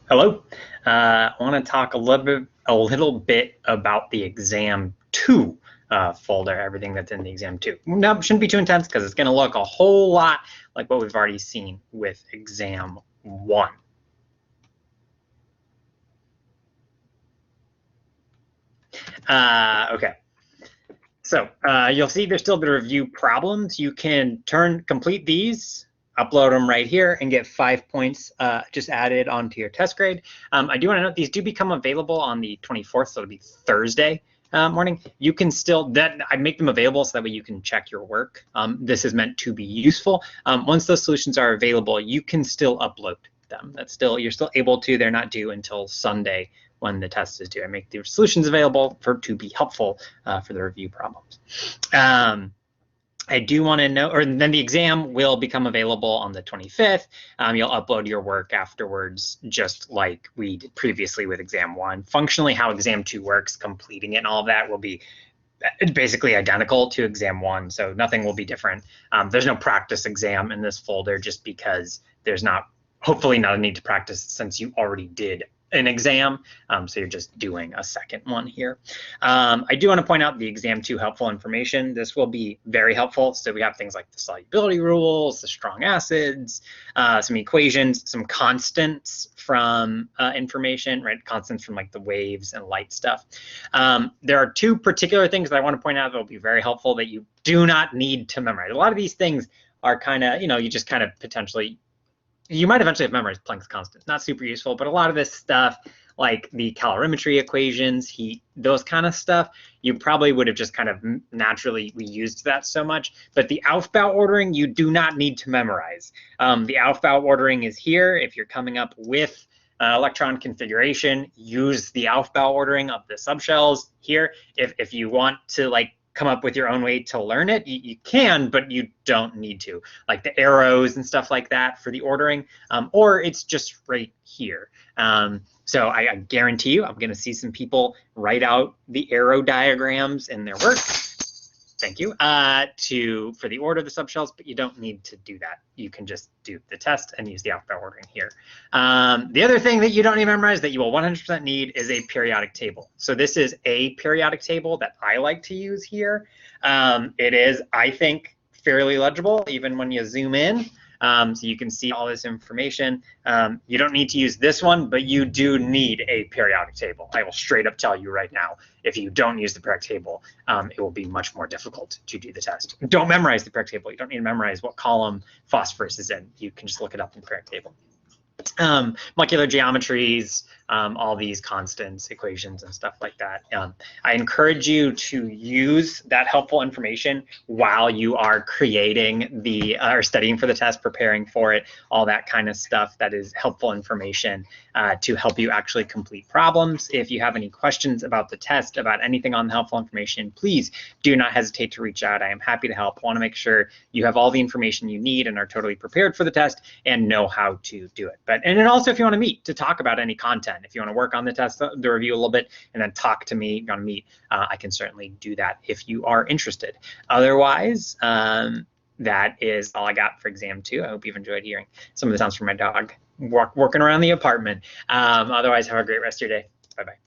Hello. I want to talk a little bit about the exam 2 folder, everything that's in the exam 2. No, shouldn't be too intense because it's going to look a whole lot like what we've already seen with exam 1. Okay. So you'll see there's still the review problems. You can complete these, upload them right here, and get 5 points just added onto your test grade. I do want to note these do become available on the 24th, so it'll be Thursday morning. You can still, I make them available so that way you can check your work. This is meant to be useful. Once those solutions are available, you can still upload them. You're still able to. They're not due until Sunday when the test is due. I make the solutions available to be helpful for the review problems. I do want to know, or then the exam will become available on the 25th. You'll upload your work afterwards, just like we did previously with exam 1. Functionally, how exam 2 works, completing it and all of that will be basically identical to exam 1, so nothing will be different. There's no practice exam in this folder just because there's hopefully not a need to practice since you already did an exam, so you're just doing a second one here. I do want to point out the exam 2 helpful information. This will be very helpful. So we have things like the solubility rules, the strong acids, some equations, some constants from information, right? Constants from like the waves and light stuff. There are 2 particular things that I want to point out that will be very helpful that you do not need to memorize. A lot of these things are kind of, you just kind of potentially, you might eventually have memorized Planck's constant. Not super useful, but a lot of this stuff, like the calorimetry equations, heat, those kind of stuff, you probably would have just kind of naturally reused that so much. But the Aufbau ordering, you do not need to memorize. The Aufbau ordering is here. If you're coming up with electron configuration, use the Aufbau ordering of the subshells here. If you want to come up with your own way to learn it, you can, but you don't need to, like the arrows and stuff like that for the ordering, or it's just right here. So I guarantee you I'm going to see some people write out the arrow diagrams in their work. Thank you, for the order of the subshells, but you don't need to do that. You can just do the test and use the Aufbau ordering here. The other thing that you don't need to memorize that you will 100% need is a periodic table. So this is a periodic table that I like to use here. It is, I think, fairly legible, even when you zoom in. So you can see all this information. You don't need to use this one, but you do need a periodic table. I will straight up tell you right now, if you don't use the periodic table, it will be much more difficult to do the test. Don't memorize the periodic table. You don't need to memorize what column phosphorus is in. You can just look it up in the periodic table. Molecular geometries, all these constants, equations, and stuff like that. I encourage you to use that helpful information while you are creating or studying for the test, preparing for it, all that kind of stuff. That is helpful information to help you actually complete problems. If you have any questions about the test, about anything on the helpful information, please do not hesitate to reach out. I am happy to help. I want to make sure you have all the information you need and are totally prepared for the test and know how to do it. And then also, if you want to meet to talk about any content, if you want to work on the test, the review a little bit, and then talk to me, you want to meet, I can certainly do that if you are interested. Otherwise, that is all I got for exam 2. I hope you've enjoyed hearing some of the sounds from my dog working around the apartment. Otherwise, have a great rest of your day. Bye-bye.